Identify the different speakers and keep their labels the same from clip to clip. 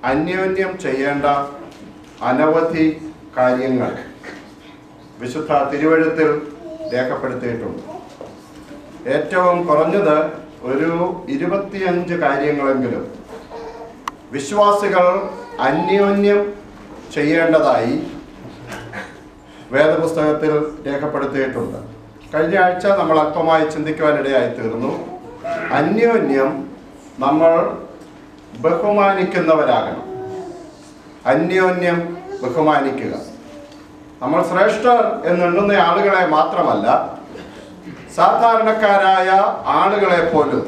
Speaker 1: അന്യോന്യം ചെയ്യേണ്ട അനവധി കാര്യങ്ങൾ വിശുദ്ധ തിരുവെഴുത്തിൽ രേഖപ്പെടുത്തിയിട്ടുണ്ട്. ഏറ്റവും കുറഞ്ഞത് ഒരു 25 കാര്യങ്ങളെങ്കിലും വിശ്വാസികൾ അന്യോന്യം ചെയ്യേണ്ടതായി വേദപുസ്തകത്തിൽ രേഖപ്പെടുത്തിയിട്ടുണ്ട്. കഴിഞ്ഞ ആഴ്ച നമ്മൾ അല്പമായി ചിന്തിക്കുവാനിടയായി തീർന്നു. അന്യോന്യം നമ്മൾ ബഹുമാനിക്കുന്നവരാകണം. അന്യോന്യം ബഹുമാനിക്കുക. നമ്മൾ ശ്രേഷ്ഠർ എന്നെണ്ണുന്ന ആളുകളെ മാത്രമല്ല, സാധാരണക്കാരായ ആളുകളെ പോലും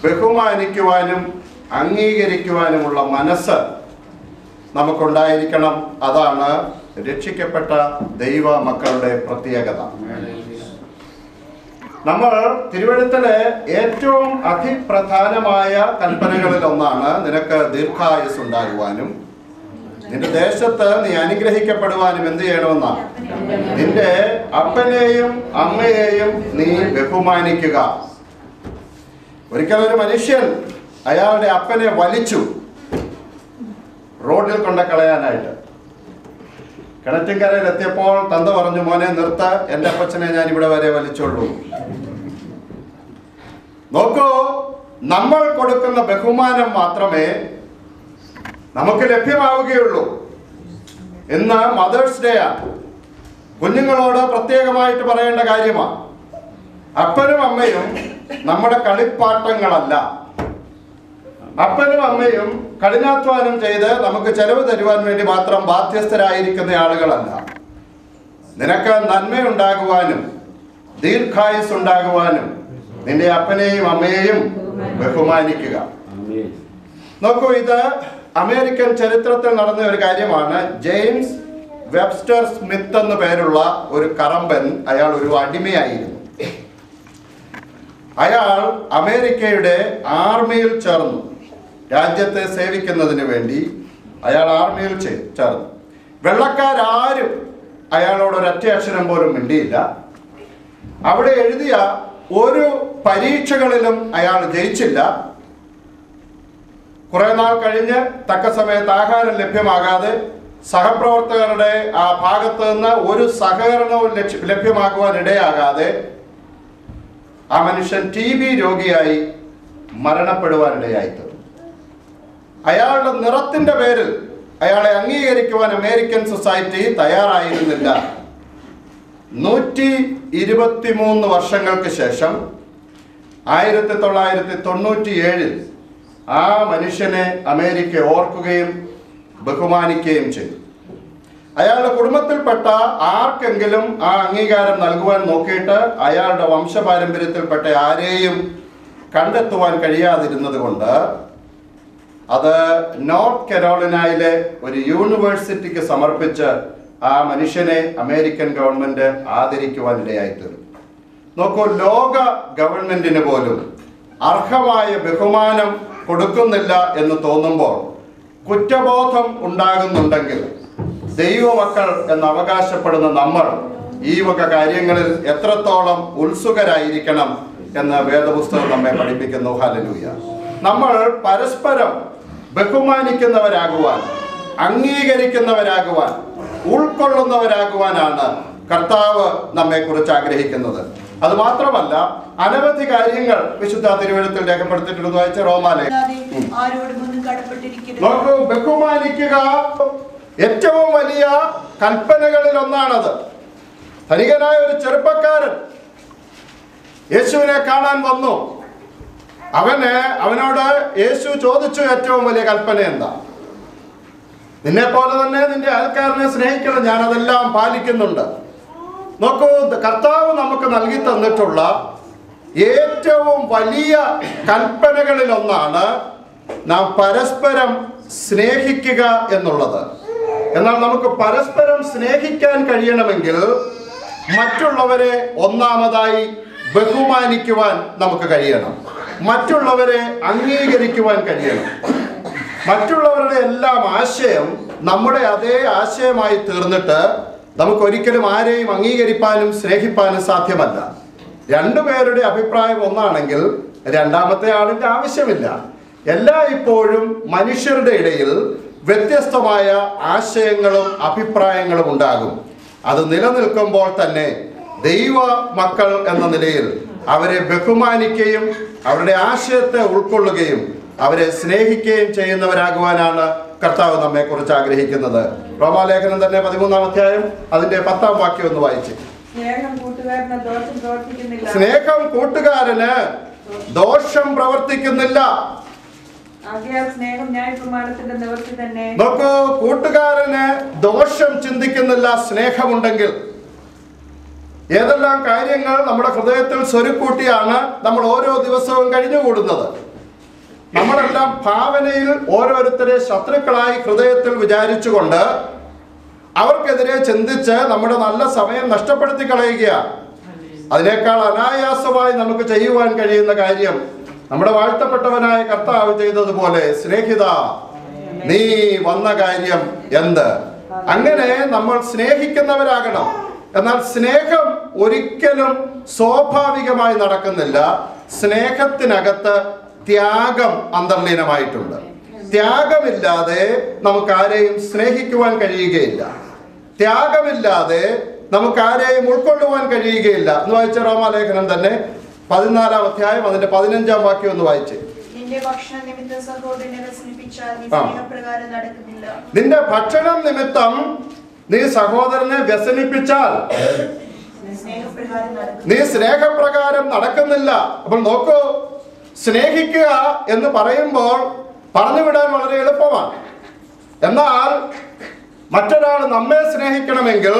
Speaker 1: ബഹുമാനിക്കുവാനും അംഗീകരിക്കുവാനുമുള്ള മനസ്സ് നമുക്കുണ്ടായിരിക്കണം. അതാണ് രക്ഷിക്കപ്പെട്ട ദൈവ മക്കളുടെ പ്രത്യേകത. നമ്മൾ തിരുവെഴുത്തിലെ ഏറ്റവും അതിപ്രധാനമായ കൽപ്പനകളിൽ ഒന്നാണ് നിനക്ക് ദീർഘായുസ് ഉണ്ടാകുവാനും നിന്റെ ദേശത്ത് നീ അനുഗ്രഹിക്കപ്പെടുവാനും എന്ത് ചെയ്യണമെന്നാണ്? നിന്റെ അപ്പനെയും അമ്മയെയും നീ ബഹുമാനിക്കുക. ഒരിക്കലൊരു മനുഷ്യൻ അയാളുടെ അപ്പനെ വലിച്ചു റോഡിൽ കൊണ്ട കളയാനായിട്ട്. കിണറ്റിൻകരയിൽ എത്തിയപ്പോൾ തന്ത പറഞ്ഞു, മോനെ നിർത്ത, എൻ്റെ അപ്പച്ചനെ ഞാൻ ഇവിടെ വരെ വലിച്ചോളൂ. നോക്കൂ, നമ്മൾ കൊടുക്കുന്ന ബഹുമാനം മാത്രമേ നമുക്ക് ലഭ്യമാവുകയുള്ളൂ. ഇന്ന് മദേഴ്സ് ഡേ ആണ്. കുഞ്ഞുങ്ങളോട് പ്രത്യേകമായിട്ട് പറയേണ്ട കാര്യമാണ്. അപ്പനും അമ്മയും നമ്മുടെ കളിപ്പാട്ടങ്ങളല്ല. അപ്പനും അമ്മയും കഠിനാധ്വാനം ചെയ്ത് നമുക്ക് ചെലവ് തരുവാൻ വേണ്ടി മാത്രം ബാധ്യസ്ഥരായിരിക്കുന്ന ആളുകളല്ല. നിനക്ക് നന്മയുണ്ടാകുവാനും ദീർഘായുസ് ഉണ്ടാകുവാനും നിന്റെ അപ്പനെയും അമ്മയെയും ബഹുമാനിക്കുക. നോക്കൂ, ഇത് അമേരിക്കൻ ചരിത്രത്തിൽ നടന്ന ഒരു കാര്യമാണ്. ജെയിംസ് വെബ്സ്റ്റർ സ്മിത്ത് എന്നു പേരുള്ള ഒരു കറമ്പൻ, അയാൾ ഒരു അടിമയായിരുന്നു. അയാൾ അമേരിക്കയുടെ ആർമിയിൽ ചേർന്നു. രാജ്യത്തെ സേവിക്കുന്നതിന് വേണ്ടി അയാൾ ആർമിയിൽ ചേർന്നു. വെള്ളക്കാരും അയാളോട് ഒരൊറ്റ അക്ഷരം പോലും മിണ്ടിയില്ല. അവിടെ എഴുതിയ ഒരു പരീക്ഷകളിലും അയാൾ ജയിച്ചില്ല. കുറെ നാൾ കഴിഞ്ഞ് തക്ക സമയത്ത് ആഹാരം ലഭ്യമാകാതെ സഹപ്രവർത്തകരുടെ ആ ഭാഗത്ത് നിന്ന് ഒരു സഹകരണവും ലഭ്യമാകുവാൻ ഇടയാകാതെ ആ മനുഷ്യൻ TB രോഗിയായി മരണപ്പെടുവാനിടയായി തീർന്നു. അയാളുടെ നിറത്തിന്റെ പേരിൽ അയാളെ അംഗീകരിക്കുവാൻ അമേരിക്കൻ സൊസൈറ്റി തയ്യാറായിരുന്നില്ല. 123 വർഷങ്ങൾക്ക് ശേഷം 1997 ആ മനുഷ്യനെ അമേരിക്ക ഓർക്കുകയും ബഹുമാനിക്കുകയും ചെയ്തു. അയാളുടെ കുടുംബത്തിൽപ്പെട്ട ആർക്കെങ്കിലും ആ അംഗീകാരം നൽകുവാൻ നോക്കിയിട്ട് അയാളുടെ വംശപാരമ്പര്യത്തിൽപ്പെട്ട ആരെയും കണ്ടെത്തുവാൻ കഴിയാതിരുന്നത് കൊണ്ട് അത് നോർത്ത് കരോളിനയിലെ ഒരു യൂണിവേഴ്സിറ്റിക്ക് സമർപ്പിച്ച് ആ മനുഷ്യനെ അമേരിക്കൻ ഗവൺമെന്റ് ആദരിക്കുവാനിടയായിത്തീർന്നു. നോക്കൂ, ലോക ഗവൺമെന്റിന് പോലും അർഹമായ ബഹുമാനം കൊടുക്കുന്നില്ല എന്ന് തോന്നുമ്പോൾ കുറ്റബോധം ഉണ്ടാകുന്നുണ്ടെങ്കിൽ ദൈവമക്കൾ എന്ന് അവകാശപ്പെടുന്ന നമ്മൾ ഈ വക കാര്യങ്ങളിൽ എത്രത്തോളം ഉത്സുകരായിരിക്കണം എന്ന് വേദപുസ്തകം നമ്മെ പഠിപ്പിക്കുന്നു. ഹല്ലേലൂയ. നമ്മൾ പരസ്പരം ബഹുമാനിക്കുന്നവരാകുവാൻ, അംഗീകരിക്കുന്നവരാകുവാൻ, ഉൾക്കൊള്ളുന്നവരാകുവാനാണ് കർത്താവ് നമ്മെ കുറിച്ച് ആഗ്രഹിക്കുന്നത്. അത് മാത്രമല്ല, അനവധി കാര്യങ്ങൾ വിശുദ്ധ തിരുവെഴുത്തിൽ രേഖപ്പെടുത്തിയിട്ടുണ്ടെന്ന് വായിച്ച റോമാലേഖനം. നോക്കൂ, ബഹുമാനിക്കുക ഏറ്റവും വലിയ കൽപ്പനകളിൽ ഒന്നാണത്. ധനികനായ ഒരു ചെറുപ്പക്കാരൻ യേശുവിനെ കാണാൻ വന്നു. അവനോട് യേശു ചോദിച്ചു, ഏറ്റവും വലിയ കൽപ്പന എന്താ? നിന്നെ പോലെ തന്നെ നിന്റെ അയൽക്കാരനെ സ്നേഹിക്കണം, ഞാൻ അതെല്ലാം പാലിക്കുന്നുണ്ട്. നോക്കൂ, കർത്താവ് നമുക്ക് നൽകി തന്നിട്ടുള്ള ഏറ്റവും വലിയ കൽപ്പനകളിൽ ഒന്നാണ് നാം പരസ്പരം സ്നേഹിക്കുക എന്നുള്ളത്. എന്നാൽ നമുക്ക് പരസ്പരം സ്നേഹിക്കാൻ കഴിയണമെങ്കിൽ മറ്റുള്ളവരെ ഒന്നാമതായി ബഹുമാനിക്കുവാൻ നമുക്ക് കഴിയണം. മറ്റുള്ളവരെ അംഗീകരിക്കുവാൻ കഴിയണം. മറ്റുള്ളവരുടെ എല്ലാം ആശയം നമ്മുടെ അതേ ആശയമായി തീർന്നിട്ട് നമുക്കൊരിക്കലും ആരെയും അംഗീകരിപ്പാനും സ്നേഹിപ്പാനും സാധ്യമല്ല. രണ്ടുപേരുടെ അഭിപ്രായം ഒന്നാണെങ്കിൽ രണ്ടാമത്തെ ആളിൻ്റെ ആവശ്യമില്ല. എല്ലായ്പ്പോഴും മനുഷ്യരുടെ ഇടയിൽ വ്യത്യസ്തമായ ആശയങ്ങളും അഭിപ്രായങ്ങളും ഉണ്ടാകും. അത് നിലനിൽക്കുമ്പോൾ തന്നെ ദൈവ മക്കൾ എന്ന നിലയിൽ അവരെ ബഹുമാനിക്കുകയും അവരുടെ ആശയത്തെ ഉൾക്കൊള്ളുകയും അവരെ സ്നേഹിക്കുകയും ചെയ്യുന്നവരാകുവാനാണ് കർത്താവ് നമ്മെ കുറിച്ച് ആഗ്രഹിക്കുന്നത്. റോമാലേഖനം തന്നെ 13-ാം അധ്യായം അതിന്റെ 10-ാം വാക്യം ഒന്ന് വായിച്ച്. സ്നേഹം കൂട്ടുകാരന് ദോഷം പ്രവർത്തിക്കുന്നില്ല. നോക്കൂ, കൂട്ടുകാരന് ദോഷം ചിന്തിക്കുന്നില്ല. സ്നേഹമുണ്ടെങ്കിൽ ഏതെല്ലാം കാര്യങ്ങൾ നമ്മുടെ ഹൃദയത്തിൽ സ്വരുക്കൂട്ടിയാണ് നമ്മൾ ഓരോ ദിവസവും കഴിഞ്ഞുകൂടുന്നത്. നമ്മളെല്ലാം ഭാവനയിൽ ഓരോരുത്തരെ ശത്രുക്കളായി ഹൃദയത്തിൽ വിചാരിച്ചുകൊണ്ട് അവർക്കെതിരെ ചിന്തിച്ച് നമ്മുടെ നല്ല സമയം നഷ്ടപ്പെടുത്തി കളയുകയാണ്. അതിനേക്കാൾ അനായാസമായി നമുക്ക് ചെയ്യുവാൻ കഴിയുന്ന കാര്യം നമ്മുടെ വാഴ്ത്തപ്പെട്ടവനായ കർത്താവ് ചെയ്തതുപോലെ, സ്നേഹിത നീ വന്ന കാര്യം എന്ത്? അങ്ങനെ നമ്മൾ സ്നേഹിക്കുന്നവരാകണം. എന്നാൽ സ്നേഹം ഒരിക്കലും സ്വാഭാവികമായി നടക്കുന്നില്ല. സ്നേഹത്തിനകത്ത് ത്യാഗം അന്തർലീനമായിട്ടുണ്ട്. ത്യാഗമില്ലാതെ നമുക്ക് ആരെയും സ്നേഹിക്കുവാൻ കഴിയുകയില്ല. ത്യാഗമില്ലാതെ നമുക്ക് ആരെയും ഉൾക്കൊള്ളുവാൻ കഴിയുകയില്ല. എന്ന് വായിച്ച റോമാലേഖനം തന്നെ 14-ാം അധ്യായം അതിന്റെ 15-ാം വാക്യം ഒന്ന് വായിച്ച്. നിന്റെ ഭക്ഷണം നിമിത്തം നീ സഹോദരനെ വ്യസനിപ്പിച്ചാൽ നീ സ്നേഹപ്രകാരം നടക്കുന്നില്ല. അപ്പോൾ നോക്കൂ, സ്നേഹിക്കുക എന്ന് പറയുമ്പോൾ പറഞ്ഞുവിടാൻ വളരെ എളുപ്പമാണ്. എന്നാൽ മറ്റൊരാൾ നമ്മെ സ്നേഹിക്കണമെങ്കിൽ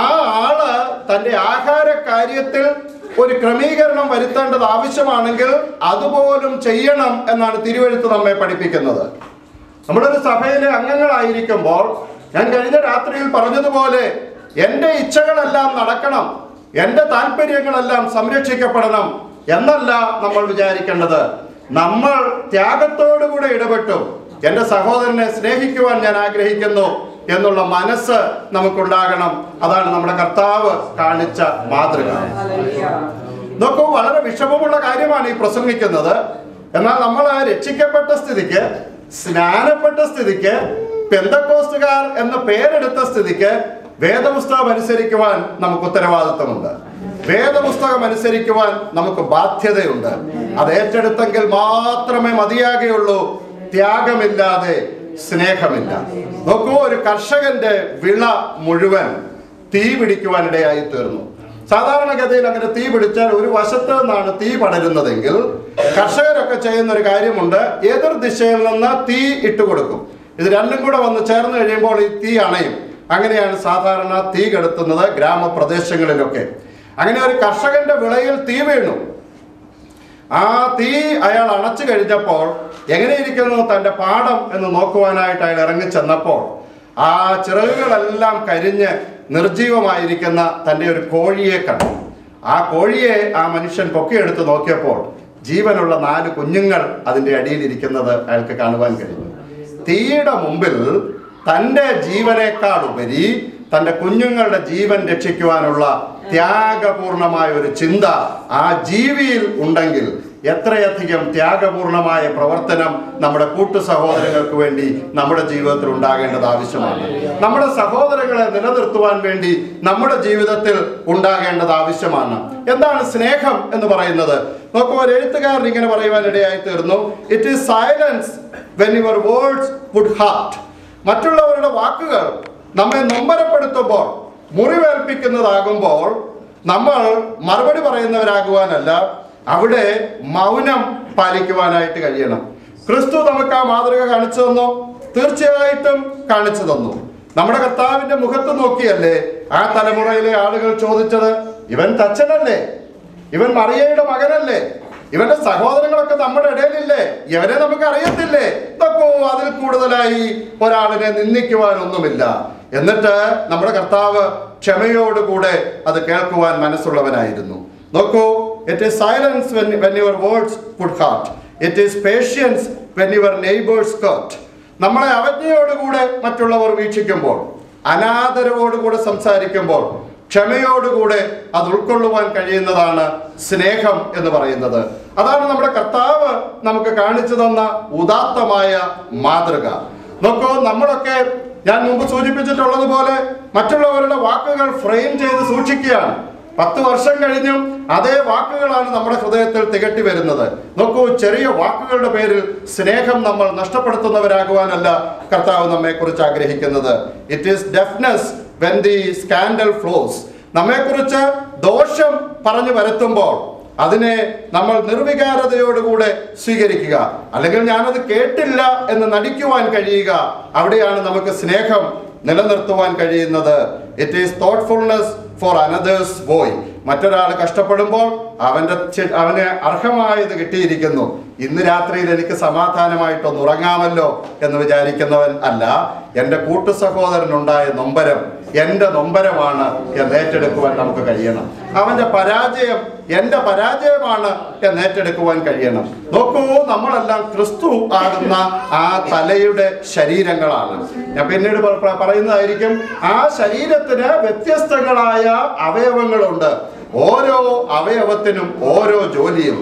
Speaker 1: ആ ആള് തൻ്റെ ആഹാര കാര്യത്തിൽ ഒരു ക്രമീകരണം വരുത്തേണ്ടത് ആവശ്യമാണെങ്കിൽ അതുപോലും ചെയ്യണം എന്നാണ് തിരുവെഴുത്ത് നമ്മെ പഠിപ്പിക്കുന്നത്. നമ്മളൊരു സഭയിലെ അംഗങ്ങളായിരിക്കുമ്പോൾ ഞാൻ കഴിഞ്ഞ രാത്രിയിൽ പറഞ്ഞതുപോലെ എൻ്റെ ഇച്ഛകളെല്ലാം നടക്കണം, എൻ്റെ താല്പര്യങ്ങളെല്ലാം സംരക്ഷിക്കപ്പെടണം എന്നല്ല നമ്മൾ വിചാരിക്കേണ്ടത്. നമ്മൾ ത്യാഗത്തോടുകൂടെ ഇടപെട്ടും എൻ്റെ സഹോദരനെ സ്നേഹിക്കുവാൻ ഞാൻ ആഗ്രഹിക്കുന്നു എന്നുള്ള മനസ്സ് നമുക്കുണ്ടാകണം. അതാണ് നമ്മുടെ കർത്താവ് കാണിച്ച മാതൃക. നോക്കൂ, വളരെ വിഷമമുള്ള കാര്യമാണ് ഈ പ്രസംഗിക്കുന്നത്. എന്നാൽ നമ്മൾ രക്ഷിക്കപ്പെട്ട സ്ഥിതിക്ക്, സ്നാനപ്പെട്ട സ്ഥിതിക്ക്, പെന്തക്കോസ്തുകാർ എന്ന പേരെടുത്ത സ്ഥിതിക്ക് വേദപുസ്തകം അനുസരിക്കുവാൻ നമുക്ക് ഉത്തരവാദിത്വമുണ്ട്. വേദപുസ്തകം അനുസരിക്കുവാൻ നമുക്ക് ബാധ്യതയുണ്ട്. അത് ഏറ്റെടുത്തെങ്കിൽ മാത്രമേ മതിയാകുകയുള്ളൂ. ത്യാഗമില്ലാതെ സ്നേഹമില്ല. നോക്കൂ, ഒരു കർഷകന്റെ വിള മുഴുവൻ തീ പിടിക്കുവാനിടയായി തീർന്നു. സാധാരണഗതിയിൽ അങ്ങനെ തീ പിടിച്ചാൽ ഒരു വശത്ത് നിന്നാണ് തീ പടരുന്നതെങ്കിൽ കർഷകരൊക്കെ ചെയ്യുന്ന ഒരു കാര്യമുണ്ട്, എതിർ ദിശയിൽ നിന്ന് തീ ഇട്ടുകൊടുക്കും. ഇത് രണ്ടും കൂടെ വന്ന് ചേർന്ന് കഴിയുമ്പോൾ ഈ തീ അണയും. അങ്ങനെയാണ് സാധാരണ തീ കെടുത്തുന്നത് ഗ്രാമപ്രദേശങ്ങളിലൊക്കെ. അങ്ങനെ ഒരു കർഷകന്റെ വിളയിൽ തീ വീണു. ആ തീ അയാൾ അണച്ചു കഴിഞ്ഞപ്പോൾ എങ്ങനെയിരിക്കുന്നു തൻ്റെ പാടം എന്ന് നോക്കുവാനായിട്ട് അയാൾ ഇറങ്ങിച്ചെന്നപ്പോൾ ആ ചിറകുകളെല്ലാം കരിഞ്ഞ് നിർജീവമായിരിക്കുന്ന തൻ്റെ ഒരു കോഴിയെ കണ്ടു. ആ കോഴിയെ ആ മനുഷ്യൻ പൊക്കിയെടുത്ത് നോക്കിയപ്പോൾ ജീവനുള്ള 4 കുഞ്ഞുങ്ങൾ അതിൻ്റെ അടിയിലിരിക്കുന്നത് അയാൾക്ക് കാണുവാൻ കഴിഞ്ഞു. തീയുടെ മുമ്പിൽ തൻ്റെ ജീവനേക്കാൾ ഉപരി തൻ്റെ കുഞ്ഞുങ്ങളുടെ ജീവൻ രക്ഷിക്കുവാനുള്ള ത്യാഗപൂർണമായ ഒരു ചിന്ത ആ ജീവിയിൽ ഉണ്ടെങ്കിൽ എത്രയധികം ത്യാഗപൂർണമായ പ്രവർത്തനം നമ്മുടെ കൂട്ടു സഹോദരങ്ങൾക്ക് വേണ്ടി നമ്മുടെ ജീവിതത്തിൽ ഉണ്ടാകേണ്ടത് ആവശ്യമാണ്. നമ്മുടെ സഹോദരങ്ങളെ നിലനിർത്തുവാൻ വേണ്ടി നമ്മുടെ ജീവിതത്തിൽ ഉണ്ടാകേണ്ടത് ആവശ്യമാണ്. എന്താണ് സ്നേഹം എന്ന് പറയുന്നത്? നോക്കൂ, ഒരു എഴുത്തുകാരൻ ഇങ്ങനെ പറയുവാനിടയായി തീർന്നു, it is silence when your words would hurt. മറ്റുള്ളവരുടെ വാക്കുകൾ നമ്മെ നൊമ്പരപ്പെടുത്തുമ്പോൾ, മുറിവേൽപ്പിക്കുന്നതാകുമ്പോൾ നമ്മൾ മറുപടി പറയുന്നവരാകുവാനല്ല, അവിടെ മൗനം പാലിക്കുവാനായിട്ട് കഴിയണം. ക്രിസ്തു നമുക്ക് ആ മാതൃക കാണിച്ചു തന്നു, തീർച്ചയായിട്ടും കാണിച്ചു തന്നു. നമ്മുടെ കർത്താവിന്റെ മുഖത്ത് നോക്കിയല്ലേ ആ തലമുറയിലെ ആളുകൾ ചോദിച്ചത്, ഇവൻ തച്ചനല്ലേ, ഇവൻ മറിയയുടെ മകനല്ലേ, ഇവന്റെ സഹോദരങ്ങളൊക്കെ നമ്മുടെ ഇടയിലില്ലേ, ഇവരെ നമുക്ക് അറിയത്തില്ലേ? ഇതൊക്കെ അതിൽ കൂടുതലായി ഒരാളിനെ നിന്ദിക്കുവാനൊന്നുമില്ല. എന്നിട്ട് നമ്മുടെ കർത്താവ് ക്ഷമയോടുകൂടെ അത് കേൾക്കുവാൻ മനസ്സുള്ളവനായിരുന്നു. നോക്കൂ, it is silence when your words would hurt. It is patience when your neighbors hurt. നമ്മളെ അവജ്ഞയോടുകൂടെ മറ്റുള്ളവർ വീക്ഷിക്കുമ്പോൾ, അനാദരവോടുകൂടെ സംസാരിക്കുമ്പോൾ, ക്ഷമയോടുകൂടെ അത് ഉൾക്കൊള്ളുവാൻ കഴിയുന്നതാണ് സ്നേഹം എന്ന് പറയുന്നത്. അതാണ് നമ്മുടെ കർത്താവ് നമുക്ക് കാണിച്ചു തന്ന ഉദാത്തമായ മാതൃക. നോക്കൂ, നമ്മളൊക്കെ ഞാൻ മുമ്പ് സൂചിപ്പിച്ചിട്ടുള്ളതുപോലെ മറ്റുള്ളവരുടെ വാക്കുകൾ ഫ്രെയിം ചെയ്ത് സൂക്ഷിക്കുകയാണ്. 10 വർഷം കഴിഞ്ഞും അതേ വാക്കുകളാണ് നമ്മുടെ ഹൃദയത്തിൽ തികട്ടി വരുന്നത്. നോക്കൂ, ചെറിയ വാക്കുകളുടെ പേരിൽ സ്നേഹം നമ്മൾ നഷ്ടപ്പെടുത്തുന്നവരാകുവാനല്ല കർത്താവ് നമ്മെ കുറിച്ച് ആഗ്രഹിക്കുന്നത്. It is deafness when the scandal flows. നമ്മെക്കുറിച്ച് ദോഷം പറഞ്ഞു വരുത്തുമ്പോൾ അതിനെ നമ്മൾ നിർവികാരതയോടുകൂടെ സ്വീകരിക്കുക, അല്ലെങ്കിൽ ഞാനത് കേട്ടില്ല എന്ന് നടിക്കുവാൻ കഴിയുക. അവിടെയാണ് നമുക്ക് സ്നേഹം നിലനിർത്തുവാൻ കഴിയുന്നത്. It is thoughtfulness for another's boy. മറ്റൊരാൾ കഷ്ടപ്പെടുമ്പോൾ അവന് അർഹമായത് കിട്ടിയിരിക്കുന്നു, ഇന്ന് രാത്രിയിൽ എനിക്ക് സമാധാനമായിട്ടൊന്ന് ഉറങ്ങാമല്ലോ എന്ന് വിചാരിക്കുന്നവൻ അല്ല. എൻ്റെ കൂട്ടു സഹോദരനുണ്ടായ നൊമ്പരം എൻ്റെ നൊമ്പരമാണ് എന്ന് ഏറ്റെടുക്കുവാൻ നമുക്ക് കഴിയണം. അവൻ്റെ പരാജയം എൻ്റെ പരാജയമാണ് എന്ന് ഏറ്റെടുക്കുവാൻ കഴിയണം. നോക്കൂ, നമ്മളെല്ലാം ക്രിസ്തു ആകുന്ന ആ തലയുടെ ശരീരങ്ങളാണ്. ഞാൻ പിന്നീട് പറയുന്നതായിരിക്കും. ആ ശരീരത്തിന് വ്യത്യസ്തങ്ങളായ അവയവങ്ങളുണ്ട്. ഓരോ അവയവത്തിനും ഓരോ ജോലിയും,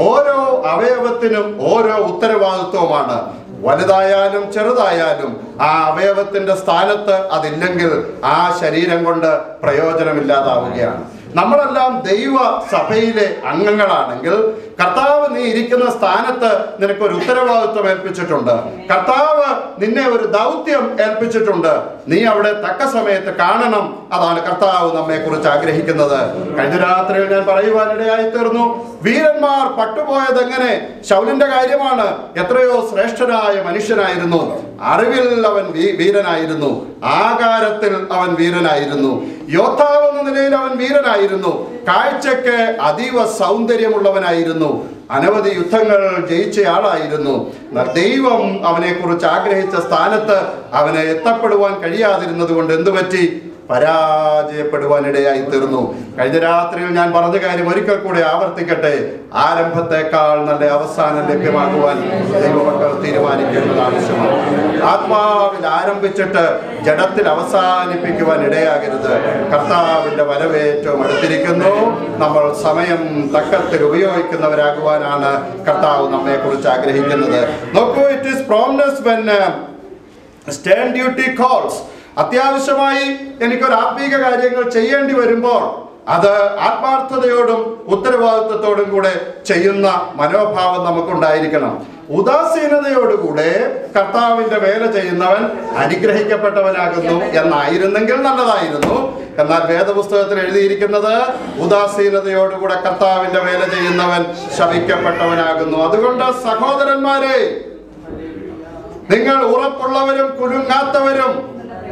Speaker 1: ഓരോ അവയവത്തിനും ഓരോ ഉത്തരവാദിത്വമാണ്. വലുതായാലും ചെറുതായാലും ആ അവയവത്തിന്റെ സ്ഥാനത്ത് അതില്ലെങ്കിൽ ആ ശരീരം കൊണ്ട് പ്രയോജനമില്ലാതാവുകയാണ്. നമ്മളെല്ലാം ദൈവ സഭയിലെ അംഗങ്ങളാണെങ്കിൽ കർത്താവ് നീ ഇരിക്കുന്ന സ്ഥാനത്ത് നിനക്കൊരു ഉത്തരവാദിത്വം ഏൽപ്പിച്ചിട്ടുണ്ട്. കർത്താവ് നിന്നെ ഒരു ദൗത്യം ഏൽപ്പിച്ചിട്ടുണ്ട്. നീ അവിടെ തക്ക സമയത്ത് കാണണം. അതാണ് കർത്താവ് നമ്മെ കുറിച്ച് ആഗ്രഹിക്കുന്നത്. കഴിഞ്ഞ രാത്രിയിൽ ഞാൻ പറയുവാനിടയായി തീർന്നു. വീരന്മാർ പട്ടുപോയത് എങ്ങനെ? ശൗലിന്റെ കാര്യമാണ്. എത്രയോ ശ്രേഷ്ഠനായ മനുഷ്യനായിരുന്നു. അറിവിൽ അവൻ വീരനായിരുന്നു, ആകാരത്തിൽ അവൻ വീരനായിരുന്നു, യോദ്ധാവെന്ന നിലയിൽ അവൻ വീരനായിരുന്നു, കാഴ്ചയ്ക്ക് അതീവ സൗന്ദര്യമുള്ളവനായിരുന്നു, അനവധി യുദ്ധങ്ങൾ ജയിച്ചയാളായിരുന്നു. ദൈവം അവനെ കുറിച്ച് ആഗ്രഹിച്ച സ്ഥാനത്ത് അവനെ എത്തപ്പെടുവാൻ കഴിയാതിരുന്നത് കൊണ്ട് എന്തുപറ്റി? പരാജയപ്പെടുവാനിടയായി തീർന്നു. കഴിഞ്ഞ രാത്രിയിൽ ഞാൻ പറഞ്ഞ കാര്യം ഒരിക്കൽ കൂടെ ആവർത്തിക്കട്ടെ. ആരംഭത്തെക്കാൾ നല്ല അവസാനം ലഭ്യമാകുവാൻ ദൈവമക്കൾ തീരുമാനിക്കേണ്ടത് ആവശ്യമാണ്. ആത്മാവിൽ ആരംഭിച്ചിട്ട് ജഡത്തിൽ അവസാനിപ്പിക്കുവാൻ ഇടയാകരുത്. കർത്താവിന്റെ വരവ് ഏറ്റവും അടുത്തിരിക്കുന്നു. നമ്മൾ സമയം തക്കത്തിൽ ഉപയോഗിക്കുന്നവരാകുവാനാണ് കർത്താവ് നമ്മെ കുറിച്ച് ആഗ്രഹിക്കുന്നത്. നോക്കൂ, it is promptness when stern duty calls. അത്യാവശ്യമായി എനിക്കൊരു ആത്മീക കാര്യങ്ങൾ ചെയ്യേണ്ടി വരുമ്പോൾ അത് ആത്മാർത്ഥതയോടും ഉത്തരവാദിത്വത്തോടും കൂടെ ചെയ്യുന്ന മനോഭാവം നമുക്കുണ്ടായിരിക്കണം. ഉദാസീനതയോടുകൂടെ കർത്താവിന്റെ വേല ചെയ്യുന്നവൻ അനുഗ്രഹിക്കപ്പെട്ടവനാകുന്നു എന്നായിരുന്നെങ്കിൽ നല്ലതായിരുന്നു. എന്നാൽ വേദപുസ്തകത്തിൽ എഴുതിയിരിക്കുന്നത് ഉദാസീനതയോടുകൂടെ കർത്താവിന്റെ വേല ചെയ്യുന്നവൻ ശപിക്കപ്പെട്ടവനാകുന്നു. അതുകൊണ്ട് സഹോദരന്മാരെ, നിങ്ങൾ ഉറപ്പുള്ളവരും കുലുങ്ങാത്തവരും,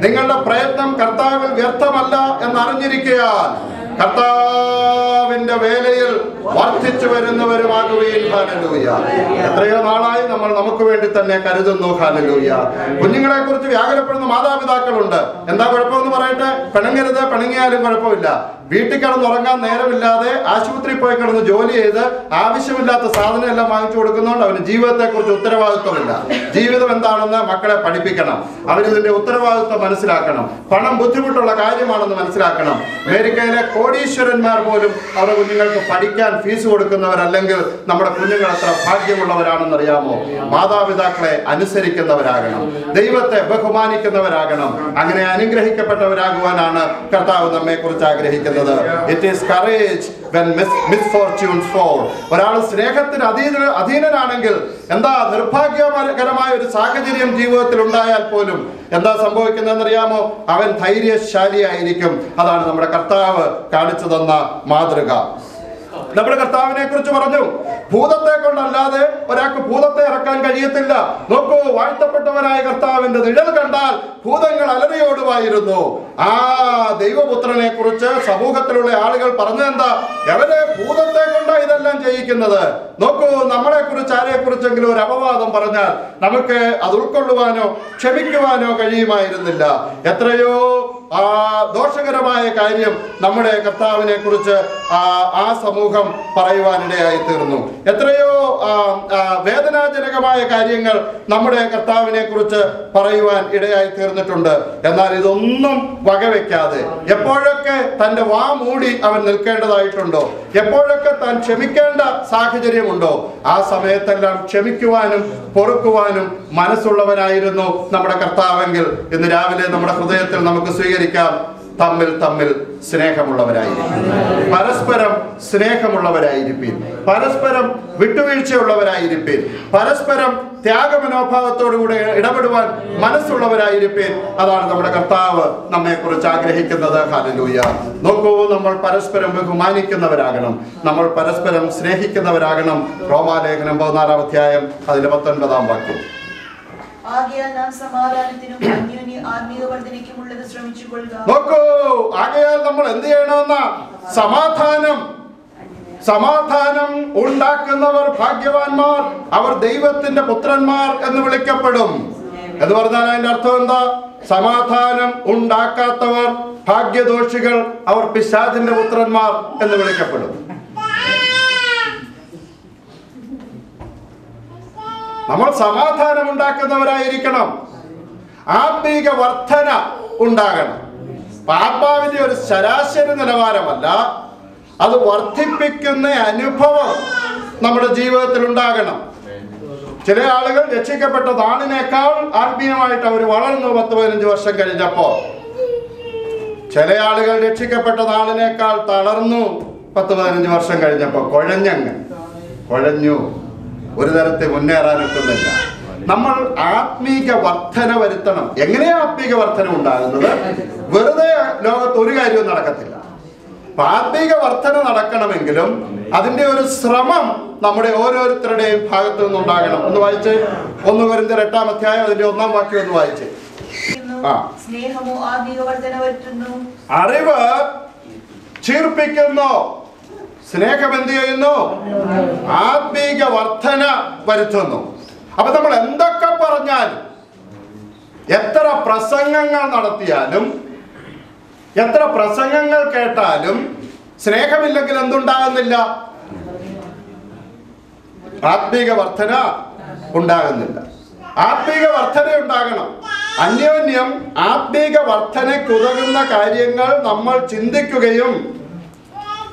Speaker 1: നിങ്ങളുടെ പ്രയത്നം കർത്താവിൽ വ്യർത്ഥമല്ല എന്നറിഞ്ഞിരിക്കാൻ കർത്താവിന്റെ വേലയിൽ വർദ്ധിച്ചു വരുന്നവരുമാകുകയും. ഹല്ലേലൂയ. എത്രയോ നാളായി നമ്മൾ നമുക്ക് വേണ്ടി തന്നെ കരുതുന്നു. ഹല്ലേലൂയ. കുഞ്ഞുങ്ങളെ കുറിച്ച് വ്യാകുലപ്പെടുന്ന മാതാപിതാക്കളുണ്ട്. എന്താ കുഴപ്പമെന്ന് പറയട്ടെ? പിണങ്ങരുത്, പിണങ്ങിയാലും കുഴപ്പമില്ല. വീട്ടിൽ കിടന്നുറങ്ങാൻ നേരമില്ലാതെ ആശുപത്രിയിൽ പോയി കിടന്ന് ജോലി ചെയ്ത് ആവശ്യമില്ലാത്ത സാധനം എല്ലാം വാങ്ങിച്ചു കൊടുക്കുന്നതുകൊണ്ട് അവന് ജീവിതത്തെ കുറിച്ച് ഉത്തരവാദിത്വമില്ല. ജീവിതം എന്താണെന്ന് മക്കളെ പഠിപ്പിക്കണം. അവരിതിന്റെ ഉത്തരവാദിത്വം മനസ്സിലാക്കണം. പണം ബുദ്ധിമുട്ടുള്ള കാര്യമാണെന്ന് മനസ്സിലാക്കണം. അമേരിക്കയിലെ കോടീശ്വരന്മാർ പോലും അവരുടെ കുഞ്ഞുങ്ങൾക്ക് പഠിക്കാൻ ഫീസ് കൊടുക്കുന്നവരല്ലെങ്കിൽ നമ്മുടെ കുഞ്ഞുങ്ങൾ എത്ര ഭാഗ്യമുള്ളവരാണെന്നറിയാമോ? മാതാപിതാക്കളെ അനുസരിക്കുന്നവരാകണം, ദൈവത്തെ ബഹുമാനിക്കുന്നവരാകണം. അങ്ങനെ അനുഗ്രഹിക്കപ്പെട്ടവരാകുവാനാണ് കർത്താവ് നമ്മെ കുറിച്ച് ആഗ്രഹിക്കുന്നത്. It is courage when misfortunes fall. ഒരാൾ സ്നേഹത്തിന് അധീനനാണെങ്കിൽ എന്താ നിർഭാഗ്യകരമായ ഒരു സാഹചര്യം ജീവിതത്തിൽ ഉണ്ടായാൽ പോലും എന്താ സംഭവിക്കുന്നതെന്നറിയാമോ? അവൻ ധൈര്യശാലിയായിരിക്കും. അതാണ് നമ്മുടെ കർത്താവ് കാണിച്ചു തന്ന മാതൃക. നമ്മുടെ കർത്താവിനെ കുറിച്ച് പറഞ്ഞു, ഭൂതത്തെ കൊണ്ടല്ലാതെ ഒരാൾക്ക് ഭൂതത്തെ ഇറക്കാൻ കഴിയത്തില്ല. നോക്കൂ, വാഴ്ത്തപ്പെട്ടവനായ കർത്താവിന്റെ നിഴൽ കണ്ടാൽ ഭൂതങ്ങൾ അലറിയോടുമായിരുന്നു. ആ ദൈവപുത്രനെ കുറിച്ച് സമൂഹത്തിലുള്ള ആളുകൾ പറഞ്ഞതെന്താ? എവരെ ഭൂതത്തെ കൊണ്ടാ ഇതെല്ലാം ചെയ്യിക്കുന്നത്. നോക്കൂ, നമ്മളെ കുറിച്ച് ആരെ കുറിച്ചെങ്കിലും ഒരു അപവാദം പറഞ്ഞാൽ നമുക്ക് അത് ഉൾക്കൊള്ളുവാനോ ക്ഷമിക്കുവാനോ കഴിയുമായിരുന്നില്ല. എത്രയോ ദോഷകരമായ കാര്യം നമ്മുടെ കർത്താവിനെ കുറിച്ച് ആ സമൂഹം പറയുവാനിടയായി തീർന്നു. എത്രയോ വേദനാജനകമായ കാര്യങ്ങൾ നമ്മുടെ കർത്താവിനെ കുറിച്ച് പറയുവാൻ ഇടയായി തീർന്നിട്ടുണ്ട്. എന്നാൽ ഇതൊന്നും വകവെക്കാതെ എപ്പോഴൊക്കെ തൻ്റെ വാ മൂടി അവൻ നിൽക്കേണ്ടതായിട്ടുണ്ടോ, എപ്പോഴൊക്കെ താൻ ക്ഷമിക്കേണ്ട സാഹചര്യമുണ്ടോ, ആ സമയത്തെല്ലാം ക്ഷമിക്കുവാനും പൊറുക്കുവാനും മനസ്സുള്ളവനായിരുന്നു നമ്മുടെ കർത്താവെങ്കിൽ ഇന്ന് രാവിലെ നമ്മുടെ ഹൃദയത്തിൽ നമുക്ക് സ്വീകരിക്കാം. തമ്മിൽ തമ്മിൽ സ്നേഹമുള്ളവരായിരിക്കും, പരസ്പരം സ്നേഹമുള്ളവരായിരിക്കും, പരസ്പരം വിട്ടുവീഴ്ചയുള്ളവരായിരിക്കും, പരസ്പരം ത്യാഗമനോഭാവത്തോടുകൂടെ ഇടപെടുവാൻ മനസ്സുള്ളവരായിരിക്കും. അതാണ് നമ്മുടെ കർത്താവ് നമ്മെ കുറിച്ച് ആഗ്രഹിക്കുന്നത്. ഹല്ലേലൂയ. നോക്കൂ, നമ്മൾ പരസ്പരം ബഹുമാനിക്കുന്നവരാകണം, നമ്മൾ പരസ്പരം സ്നേഹിക്കുന്നവരാകണം. റോമാലേഖനം 14-ാം അധ്യായം അതിന്റെ 19-ാം വാക്യം. നോക്കൂ, ആകയാൽ നമ്മൾ എന്ത് ചെയ്യണമെന്ന സമാധാനം ഉണ്ടാക്കുന്നവർ ഭാഗ്യവാന്മാർ, അവർ ദൈവത്തിന്റെ പുത്രന്മാർ എന്ന് വിളിക്കപ്പെടും. എന്ന് പറഞ്ഞാൽ അതിന്റെ അർത്ഥം എന്താ? സമാധാനം ഉണ്ടാക്കാത്തവർ ഭാഗ്യദോഷികൾ, അവർ പിശാചിന്റെ പുത്രന്മാർ എന്ന് വിളിക്കപ്പെടും. നമ്മൾ സമാധാനം ഉണ്ടാക്കുന്നവരായിരിക്കണം. ആത്മീക വർധന ഉണ്ടാകണം. ആത്മാവിന്റെ ഒരു ശരാശരി നിലവാരമല്ല, അത് വർദ്ധിപ്പിക്കുന്ന അനുഭവം നമ്മുടെ ജീവിതത്തിൽ ഉണ്ടാകണം. ചില ആളുകൾ രക്ഷിക്കപ്പെട്ട നാളിനേക്കാൾ ആത്മീയമായിട്ട് അവർ വളർന്നു 10-15 വർഷം കഴിഞ്ഞപ്പോ. ചില ആളുകൾ രക്ഷിക്കപ്പെട്ട നാളിനേക്കാൾ തളർന്നു 10-15 വർഷം കഴിഞ്ഞപ്പോ. കുഴഞ്ഞു, ഒരു തരത്തിൽ മുന്നേറാനൊക്കുന്നില്ല. നമ്മൾ ആത്മീക വർധന വരുത്തണം. എങ്ങനെയാ ആത്മീക വർധന ഉണ്ടാകുന്നത്? വെറുതെ ലോകത്ത് ഒരു കാര്യവും നടക്കത്തില്ല. ആത്മീക വർധന നടക്കണമെങ്കിലും അതിന്റെ ഒരു ശ്രമം നമ്മുടെ ഓരോരുത്തരുടെയും ഭാഗത്തു നിന്നുണ്ടാകണം. ഒന്ന് വായിച്ച് 1 കൊരിന്ത്യർ 8-ാം അധ്യായം അതിന്റെ 1-ാം വാക്യം ഒന്ന് വായിച്ച്. അറിവ് ചീർപ്പിക്കുന്നു, സ്നേഹം എന്ത് ചെയ്യുന്നു? ആത്മീക വർധന വരുത്തുന്നു. അപ്പൊ നമ്മൾ എന്തൊക്കെ പറഞ്ഞാലും, എത്ര പ്രസംഗങ്ങൾ നടത്തിയാലും, എത്ര പ്രസംഗങ്ങൾ കേട്ടാലും സ്നേഹമില്ലെങ്കിൽ എന്തുണ്ടാകുന്നില്ല? ആത്മീക വർധന ഉണ്ടാകുന്നില്ല. ആത്മീക വർധന ഉണ്ടാകണം. അന്യോന്യം ആത്മീക വർധനയ്ക്കുതകുന്ന കാര്യങ്ങൾ നമ്മൾ ചിന്തിക്കുകയും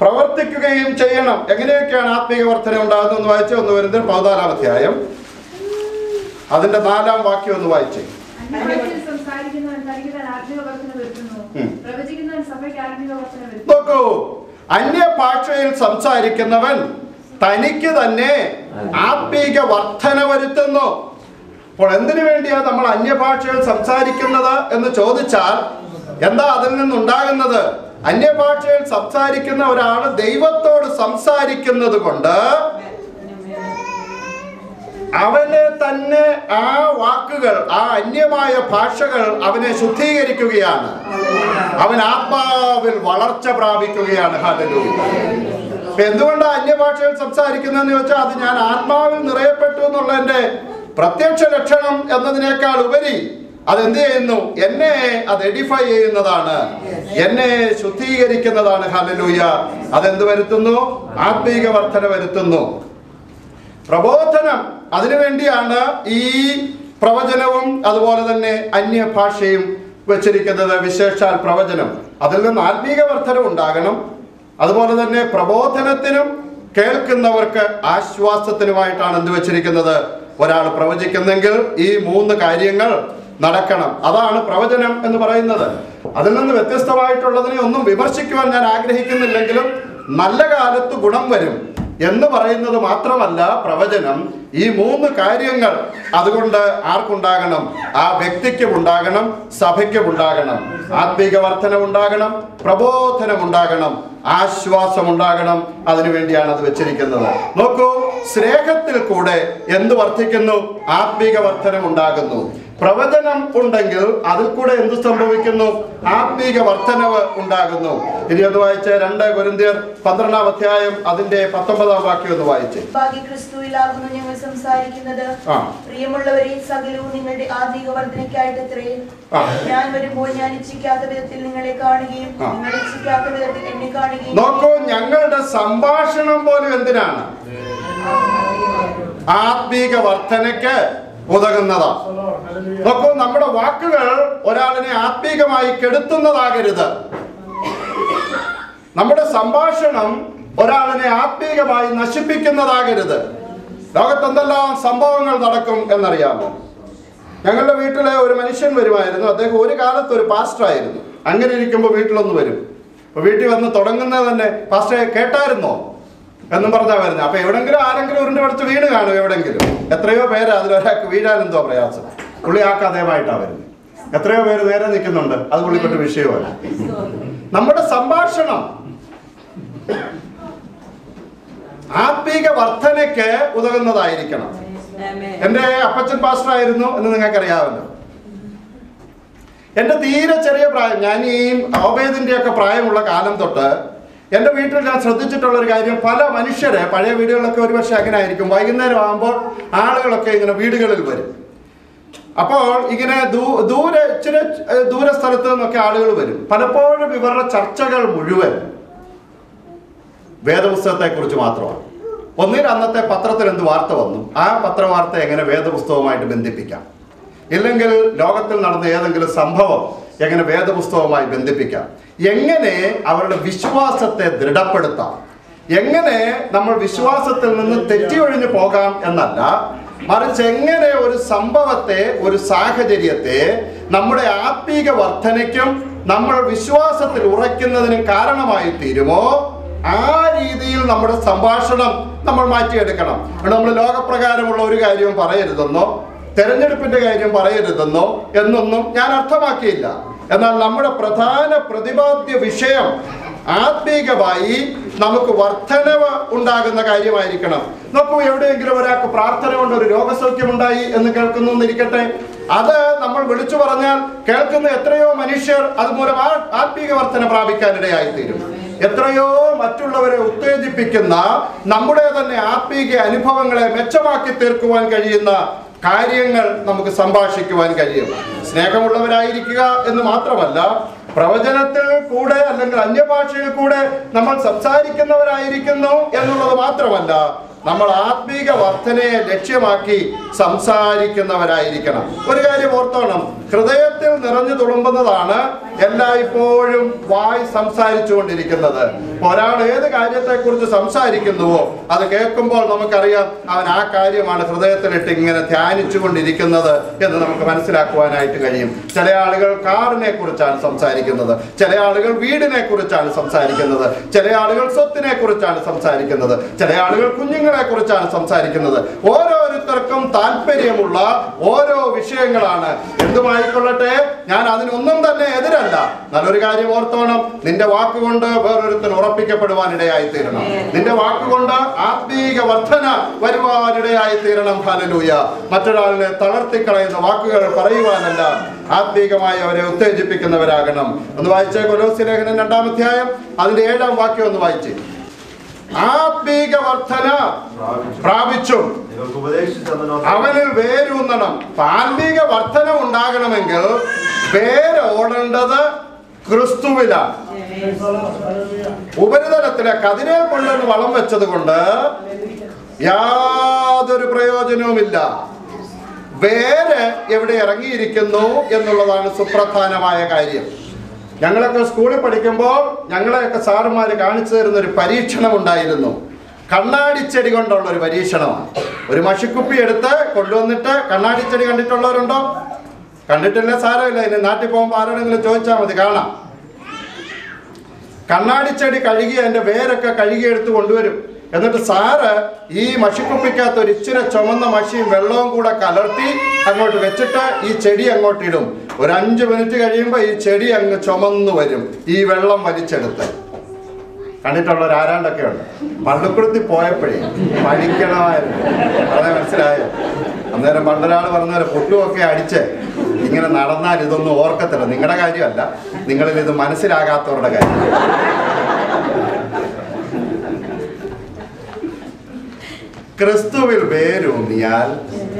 Speaker 1: പ്രവർത്തിക്കുകയും ചെയ്യണം. എങ്ങനെയൊക്കെയാണ് ആത്മീക വർധന ഉണ്ടാകുന്നത് എന്ന് വായിച്ച് 1 കൊരിന്ത്യർ 14-ാം അധ്യായം അതിന്റെ 4-ാം വാക്യം ഒന്ന് വായിച്ചേ. നോക്കൂ, അന്യഭാഷയിൽ സംസാരിക്കുന്നവൻ തനിക്ക് തന്നെ ആത്മീക വർധന വരുത്തുന്നു. അപ്പോൾ എന്തിനു വേണ്ടിയാ നമ്മൾ അന്യഭാഷയിൽ സംസാരിക്കുന്നത് എന്ന് ചോദിച്ചാൽ എന്താ അതിൽ നിന്നുണ്ടാകുന്നത്? അന്യഭാഷയിൽ സംസാരിക്കുന്ന ഒരാൾ ദൈവത്തോട് സംസാരിക്കുന്നത് കൊണ്ട് അവനെ തന്നെ ആ വാക്കുകൾ, ആ അന്യമായ ഭാഷകൾ അവനെ ശുദ്ധീകരിക്കുകയാണ്. അവൻ ആത്മാവിൽ വളർച്ച പ്രാപിക്കുകയാണ്. ഹല്ലേലൂയ. എന്തുകൊണ്ടാണ് അന്യഭാഷയിൽ സംസാരിക്കുന്നതെന്ന് ചോദിച്ചാൽ അത് ഞാൻ ആത്മാവിൽ നിറയപ്പെട്ടു എന്നുള്ളതിന്റെ പ്രത്യക്ഷ ലക്ഷണം എന്നതിനേക്കാൾ ഉപരി അതെന്ത് ചെയ്യുന്നു? എന്നെ അത് എഡിഫൈ ചെയ്യുന്നതാണ്, എന്നെ ശുദ്ധീകരിക്കുന്നതാണ്. ഹല്ലേലൂയ. അതെന്ത് വരുത്തുന്നു? ആത്മീക വർധന വരുത്തുന്നു. പ്രബോധനം അതിനുവേണ്ടിയാണ് ഈ പ്രവചനവും അതുപോലെ തന്നെ അന്യഭാഷയും വെച്ചിരിക്കുന്നത്. വിശേഷാൽ പ്രവചനം, അതിൽ നിന്ന് ആത്മീക വർധന ഉണ്ടാകണം. അതുപോലെ തന്നെ പ്രബോധനത്തിനും കേൾക്കുന്നവർക്ക് ആശ്വാസത്തിനുമായിട്ടാണ് എന്ത് വെച്ചിരിക്കുന്നത്? ഒരാൾ പ്രവചിക്കുന്നെങ്കിൽ ഈ 3 കാര്യങ്ങൾ നടക്കണം. അതാണ് പ്രവചനം എന്ന് പറയുന്നത്. അതിൽ നിന്ന് വ്യത്യസ്തമായിട്ടുള്ളതിനെ ഒന്നും വിമർശിക്കുവാൻ ഞാൻ ആഗ്രഹിക്കുന്നില്ലെങ്കിലും നല്ല കാലത്ത് ഗുണം വരും എന്ന് പറയുന്നത് മാത്രമല്ല പ്രവചനം. ഈ 3 കാര്യങ്ങൾ അതുകൊണ്ട് ആർക്കുണ്ടാകണം? ആ വ്യക്തിക്കും ഉണ്ടാകണം, സഭയ്ക്കും ഉണ്ടാകണം. ആത്മീക വർധന ഉണ്ടാകണം, പ്രബോധനം ഉണ്ടാകണം, ആശ്വാസം ഉണ്ടാകണം. അതിനുവേണ്ടിയാണ് അത് വെച്ചിരിക്കുന്നത്. നോക്കൂ, സ്നേഹത്തിൽ കൂടെ എന്ത് വർദ്ധിക്കുന്നു? ആത്മീക വർധനം ഉണ്ടാകുന്നു. പ്രവചനം ഉണ്ടെങ്കിൽ അതിൽ കൂടെ എന്ത് സംഭവിക്കുന്നു? ആത്മീക വർധനവ് ഉണ്ടാകുന്നു. ഇനി ഒന്ന് വായിച്ച് 2 കൊരിന്ത്യർ 12-ാം അധ്യായം അതിന്റെ 19-ാം വാക്യം ഒന്ന് വായിച്ച്.
Speaker 2: ക്രിസ്തുവിലാകുന്നു ഞങ്ങൾ സംസാരിക്കുന്നത്, പ്രിയമുള്ളവരെ, സകലവും നിങ്ങളുടെ ആത്മീക വർധനയ്ക്കായിട്ടത്രേ. ഞാൻ വരുമ്പോൾ ഞാൻ ഇച്ഛിക്കാത്ത വിധത്തിൽ നിങ്ങളെ കാണുകയും നിങ്ങൾ ഇച്ഛിക്കാത്ത വിധത്തിൽ എന്നെ കാണുകയും.
Speaker 1: നോക്കൂ, ഞങ്ങളുടെ സംഭാഷണം പോലും എന്തിനാണ്? ആത്മീക വർധനയ്ക്ക് ഉതകുന്നതാ. നോക്കൂ, നമ്മുടെ വാക്കുകൾ ഒരാളിനെ ആത്മീകമായി കെടുത്തുന്നതാകരുത്. നമ്മുടെ സംഭാഷണം ഒരാളിനെ ആത്മീകമായി നശിപ്പിക്കുന്നതാകരുത്. ലോകത്തെന്തെല്ലാം സംഭവങ്ങൾ നടക്കും എന്നറിയാമോ? ഞങ്ങളുടെ വീട്ടിലെ ഒരു മനുഷ്യൻ വരുമായിരുന്നു. അദ്ദേഹം ഒരു കാലത്ത് ഒരു പാസ്റ്ററായിരുന്നു. അങ്ങനെ ഇരിക്കുമ്പോൾ വീട്ടിലൊന്ന് വരും. അപ്പൊ വീട്ടിൽ വന്ന് തുടങ്ങുന്നത് തന്നെ, പാസ്റ്ററെ കേട്ടായിരുന്നോ എന്നും പറഞ്ഞാ വരുന്നത്. അപ്പൊ എവിടെങ്കിലും ആരെങ്കിലും ഉരുണ്ട് പഠിച്ച് വീട് കാണും. എവിടെങ്കിലും എത്രയോ പേര് അതിലൊരാൾക്ക് വീഴാൻ എന്തോ പ്രയാസം. പുള്ളി ആ കഥയുമായിട്ടാണ് വരുന്നത്. എത്രയോ പേര് നേരെ നിൽക്കുന്നുണ്ട്. അത് പുള്ളിക്കൊട്ട് വിഷയമല്ല. നമ്മുടെ സംഭാഷണം ആത്മീക വർധനയ്ക്ക് ഉതകുന്നതായിരിക്കണം. എന്റെ അപ്പച്ചൻ പാസ്റ്റർ ആയിരുന്നു എന്ന് നിങ്ങൾക്കറിയാമല്ലോ. എന്റെ തീരെ ചെറിയ പ്രായം, ഞാൻ ഈ ഓബേദിന്റെ ഒക്കെ പ്രായമുള്ള കാലം തൊട്ട് എൻ്റെ വീട്ടിൽ ഞാൻ ശ്രദ്ധിച്ചിട്ടുള്ള ഒരു കാര്യം, പല മനുഷ്യരെ, പഴയ വീടുകളിലൊക്കെ ഒരുപക്ഷെ അങ്ങനെ ആയിരിക്കും, വൈകുന്നേരം ആകുമ്പോൾ ആളുകളൊക്കെ ഇങ്ങനെ വീടുകളിൽ വരും. അപ്പോൾ ഇങ്ങനെ ഇച്ചിരി ദൂര സ്ഥലത്ത് നിന്നൊക്കെ ആളുകൾ വരും. പലപ്പോഴും ഇവരുടെ ചർച്ചകൾ മുഴുവൻ വേദപുസ്തകത്തെ കുറിച്ച് മാത്രമാണ്. ഒന്നിൽ അന്നത്തെ പത്രത്തിൽ എന്ത് വാർത്ത വന്നു, ആ പത്രവാർത്ത എങ്ങനെ വേദപുസ്തകവുമായിട്ട് ബന്ധിപ്പിക്കാം, ഇല്ലെങ്കിൽ ലോകത്തിൽ നടന്ന ഏതെങ്കിലും സംഭവം എങ്ങനെ വേദപുസ്തകവുമായി ബന്ധിപ്പിക്കാം, എങ്ങനെ അവരുടെ വിശ്വാസത്തെ ദൃഢപ്പെടുത്താം, എങ്ങനെ നമ്മൾ വിശ്വാസത്തിൽ നിന്ന് തെറ്റിയൊഴിഞ്ഞു പോകാം എന്നല്ല, മറിച്ച് എങ്ങനെ ഒരു സംഭവത്തെ, ഒരു സാഹചര്യത്തെ നമ്മുടെ ആത്മീക വർധനയ്ക്കും നമ്മൾ വിശ്വാസത്തിൽ ഉറയ്ക്കുന്നതിനും കാരണമായി തീരുമോ, ആ രീതിയിൽ നമ്മുടെ സംഭാഷണം നമ്മൾ മാറ്റിയെടുക്കണം. നമ്മൾ ലോകപ്രകാരമുള്ള ഒരു കാര്യവും പറയരുതെന്നോ തെരഞ്ഞെടുപ്പിന്റെ കാര്യം പറയരുതെന്നോ എന്നൊന്നും ഞാൻ അർത്ഥമാക്കിയില്ല. എന്നാൽ നമ്മുടെ പ്രധാന പ്രതിപാദ്യ വിഷയം ആത്മീകമായി നമുക്ക് വർധനവ് ഉണ്ടാകുന്ന കാര്യമായിരിക്കണം. നോക്കൂ, എവിടെയെങ്കിലും ഒരാൾക്ക് പ്രാർത്ഥന കൊണ്ട് ഒരു രോഗസൗഖ്യമുണ്ടായി എന്ന് കേൾക്കുന്നു എന്നിരിക്കട്ടെ, അത് നമ്മൾ വിളിച്ചു പറഞ്ഞാൽ കേൾക്കുന്ന എത്രയോ മനുഷ്യർ അതുമൂലം ആത്മീക വർധന പ്രാപിക്കാനിടയായിത്തീരും. എത്രയോ മറ്റുള്ളവരെ ഉത്തേജിപ്പിക്കുന്ന നമ്മുടെ തന്നെ ആത്മീക അനുഭവങ്ങളെ മെച്ചമാക്കി തീർക്കുവാൻ കഴിയുന്ന കാര്യങ്ങൾ നമുക്ക് സംഭാഷിക്കുവാൻ കഴിയും. സ്നേഹമുള്ളവരായിരിക്കുക എന്ന് മാത്രമല്ല, പ്രവചനത്തിൽ കൂടെ അല്ലെങ്കിൽ അന്യഭാഷയിൽ കൂടെ നമ്മൾ സംസാരിക്കുന്നവരായിരിക്കുന്നു എന്നുള്ളത് മാത്രമല്ല, നമ്മൾ ആത്മീക വർധനയെ ലക്ഷ്യമാക്കി സംസാരിക്കുന്നവരായിരിക്കണം. ഒരു കാര്യം ഓർത്തോണം, ഹൃദയത്തിൽ നിറഞ്ഞു തുളുമ്പുന്നതാണ് എല്ലായ്പ്പോഴും വായ് സംസാരിച്ചു കൊണ്ടിരിക്കുന്നത്. ഒരാൾ ഏത് കാര്യത്തെക്കുറിച്ച് സംസാരിക്കുന്നുവോ അത് കേൾക്കുമ്പോൾ നമുക്കറിയാം അവൻ ആ കാര്യമാണ് ഹൃദയത്തിലിട്ട് ഇങ്ങനെ ധ്യാനിച്ചു കൊണ്ടിരിക്കുന്നത് എന്ന് നമുക്ക് മനസ്സിലാക്കുവാനായിട്ട് കഴിയും. ചില ആളുകൾ കാറിനെ കുറിച്ചാണ് സംസാരിക്കുന്നത്, ചില ആളുകൾ വീടിനെ കുറിച്ചാണ് സംസാരിക്കുന്നത്, ചില ആളുകൾ സ്വത്തിനെ കുറിച്ചാണ് സംസാരിക്കുന്നത്, ചില ആളുകൾ കുഞ്ഞുങ്ങളെ കുറിച്ചാണ് സംസാരിക്കുന്നത്. ഓരോരുത്തർക്കും താല്പര്യമുള്ള ഓരോ വിഷയങ്ങളാണ്. എന്തുമായിക്കൊള്ളട്ടെ, ഞാൻ അതിനൊന്നും തന്നെ എതിരല്ല. നല്ലൊരു കാര്യം ഓർത്തോണം, നിന്റെ വാക്കുകൊണ്ട് വേറൊരുത്തൻ ഉറപ്പിക്കപ്പെടുവാനിടയായി തീരണം. നിന്റെ വാക്കുകൊണ്ട് ആത്മീക വർധന വരുവാനിടയായി തീരണം. ഹല്ലേലൂയ. മറ്റൊരാളിനെ തളർത്തിക്കളയുന്ന വാക്കുകൾ പറയുവാനല്ല, ആത്മീകമായി അവരെ ഉത്തേജിപ്പിക്കുന്നവരാകണം. ഒന്ന് വായിച്ചേ, കൊലോസ്യ ലേഖനം 2-ാം അധ്യായം അതിന്റെ 7-ാം വാക്യം ഒന്ന് വായിച്ചേ. ആത്മീക വർധന പ്രാപിച്ചും അവനിൽ വേരൂന്നണം. ആത്മീക വർധന ഉണ്ടാകണമെങ്കിൽ വേരോടേണ്ടത് ക്രിസ്തുവിലാണ്. ഉപരിതലത്തിലെ കതിരേൽ കൊണ്ടുവന്ന് വളം വെച്ചത് കൊണ്ട് യാതൊരു പ്രയോജനവുമില്ല. വേര് എവിടെ ഇറങ്ങിയിരിക്കുന്നു എന്നുള്ളതാണ് സുപ്രധാനമായ കാര്യം. ഞങ്ങളൊക്കെ സ്കൂളിൽ പഠിക്കുമ്പോൾ ഞങ്ങളെയൊക്കെ സാറുമാർ കാണിച്ചു തരുന്ന ഒരു പരീക്ഷണം ഉണ്ടായിരുന്നു. കണ്ണാടിച്ചെടി കൊണ്ടുള്ള ഒരു പരീക്ഷണമാണ്. ഒരു മഷിക്കുപ്പി എടുത്ത് കൊണ്ടുവന്നിട്ട്, കണ്ണാടിച്ചെടി കണ്ടിട്ടുള്ളവരുണ്ടോ? കണ്ടിട്ടില്ല, സാരമില്ല, ഇനി നാട്ടിൽ പോകുമ്പോൾ ആരോടെങ്കിലും ചോദിച്ചാൽ മതി, കാണാം. കണ്ണാടിച്ചെടി കഴുകി അതിൻ്റെ വേരൊക്കെ കഴുകിയെടുത്ത് കൊണ്ടുവരും. എന്നിട്ട് സാറ് ഈ മഷിക്കുപ്പിക്കകത്ത് ഒരു ഇച്ചിരി ചുമന്ന മഷിയും വെള്ളവും കൂടെ കലർത്തി അങ്ങോട്ട് വെച്ചിട്ട് ഈ ചെടി അങ്ങോട്ട് ഇടും. ഒരു 5 മിനിറ്റ് കഴിയുമ്പോൾ ഈ ചെടി അങ്ങ് ചുമന്നു വരും, ഈ വെള്ളം വലിച്ചെടുത്ത്. കണ്ടിട്ടുള്ളവർ ആരാണ്ടൊക്കെ ഉണ്ട്. പള്ളിക്കുടത്തിൽ പോയപ്പോഴേ പഠിക്കണമായിരുന്നു. വളരെ മനസ്സിലായോ? അന്നേരം പണ്ടൊരാൾ പറഞ്ഞ പോലെ പൊട്ടുമൊക്കെ അടിച്ച് ഇങ്ങനെ നടന്നാൽ ഇതൊന്നും ഓർക്കത്തില്ല. നിങ്ങളുടെ കാര്യമല്ല, നിങ്ങളിൽ ഇത് മനസ്സിലാകാത്തവരുടെ കാര്യം. ക്രിസ്തുവിൽ വേരൂന്നിയാൽ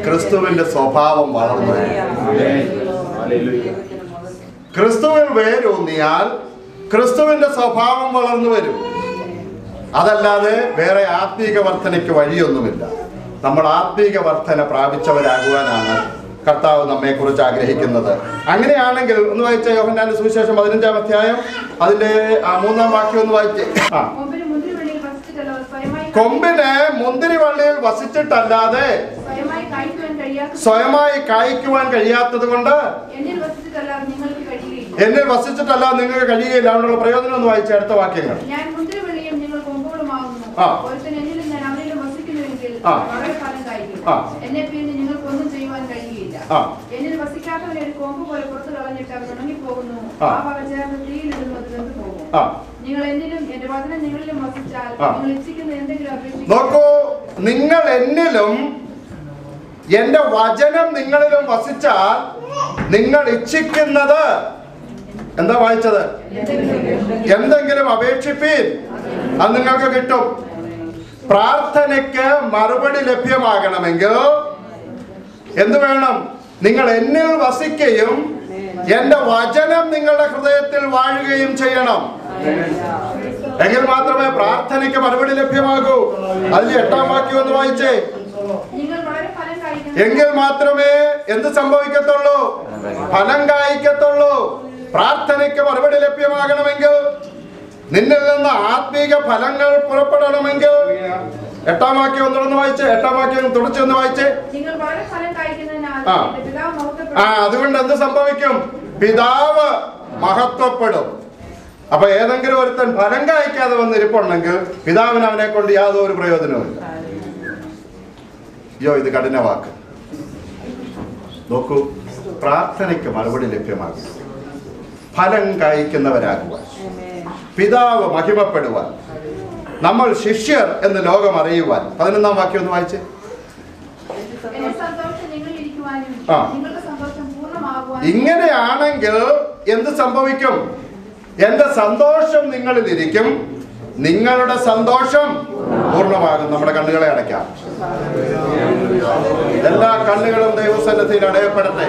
Speaker 1: ക്രിസ്തുവിന്റെ സ്വഭാവം വളർന്നു വരും. ക്രിസ്തുവിൽ വേരൂന്നിയാൽ ക്രിസ്തുവിന്റെ സ്വഭാവം വളർന്നു വരും. അതല്ലാതെ വേറെ ആത്മീക വർധനയ്ക്ക് വഴിയൊന്നുമില്ല. നമ്മൾ ആത്മീക വർധന പ്രാപിച്ചവരാകുവാനാണ് കർത്താവ് നമ്മെ കുറിച്ച് ആഗ്രഹിക്കുന്നത്. അങ്ങനെയാണെങ്കിൽ ഒന്ന് വായിച്ച യോഹന്നാന്റെ സുവിശേഷം 15-ാം അധ്യായം അതിന്റെ 3-ാം വാക്യം ഒന്ന് വായിച്ചേ. കൊമ്പിന് മുന്തിരിവള്ളിയിൽ വസിച്ചിട്ടല്ലാതെ സ്വയമായി കായ്ക്കുവാൻ കഴിയാത്തത് കൊണ്ട് എന്നിൽ വസിച്ചിട്ടല്ലാതെ നിങ്ങൾക്ക് കഴിയുകയില്ല. അതിനുള്ള പ്രയോജനം ഒന്ന് വായിച്ച അടുത്ത വാക്യങ്ങൾ. നോക്കൂ, നിങ്ങൾ എന്നിലും എന്റെ വചനം നിങ്ങളിലും വസിച്ചാൽ നിങ്ങൾ ഇച്ഛിക്കുന്നത് എന്താ വായിച്ചത്? എന്തെങ്കിലും അപേക്ഷിപ്പീൻ, അത് നിങ്ങൾക്ക് കിട്ടും. പ്രാർത്ഥനയ്ക്ക് മറുപടി ലഭ്യമാകണമെങ്കിൽ എന്ത് വേണം? നിങ്ങൾ എന്നിൽ വസിക്കുകയും എന്റെ വചനം നിങ്ങളുടെ ഹൃദയത്തിൽ വാഴുകയും ചെയ്യണം. എങ്കിൽ മാത്രമേ പ്രാർത്ഥനയ്ക്ക് മറുപടി ലഭ്യമാകൂ. അതിൽ 8-ാം വാക്യം ഒന്ന് വായിച്ചേ. എങ്കിൽ മാത്രമേ എന്ത് സംഭവിക്കത്തുള്ളൂ? ഫലം കായ്ക്കത്തുള്ളൂ. പ്രാർത്ഥനയ്ക്ക് മറുപടി ലഭ്യമാകണമെങ്കിൽ, നിന്നിൽ നിന്ന് ആത്മീക ഫലങ്ങൾ പുറപ്പെടണമെങ്കിൽ 8-ാം വാക്യം ഒന്നുകൂടെ വായിച്ചേ. 8-ാം വാക്യം തുടച്ചൊന്ന് വായിച്ചേ. അതുകൊണ്ട് എന്ത് സംഭവിക്കും? പിതാവ് മഹത്വപ്പെടും. അപ്പൊ ഏതെങ്കിലും ഒരുത്തൻ ഫലം കായ്ക്കാതെ വന്നിരിപ്പുണ്ടെങ്കിൽ പിതാവിന് അവനെ കൊണ്ട് യാതൊരു പ്രയോജനവുമില്ല. അയ്യോ, ഇത് കഠിന വാക്ക്. നോക്കൂ, പ്രാർത്ഥനയ്ക്ക് മറുപടി ലഭ്യമാകും, ഫലം കായ്ക്കുന്നവരാകുവാൻ, പിതാവ് മഹിമപ്പെടുവാൻ, നമ്മൾ ശിഷ്യർ എന്ന് ലോകം അറിയുവാൻ. 11-ാം വാക്യം ഒന്ന് വായിച്ചേ. ഇങ്ങനെയാണെങ്കിൽ എന്ത് സംഭവിക്കും? എന്റെ സന്തോഷം നിങ്ങളിലിരിക്കും, നിങ്ങളുടെ സന്തോഷം പൂർണ്ണമാകും. നമ്മുടെ കണ്ണുകളെ അടയ്ക്കാം. എല്ലാ കണ്ണുകളും ദൈവസന്നിധിയിൽ അടയപ്പെടട്ടെ.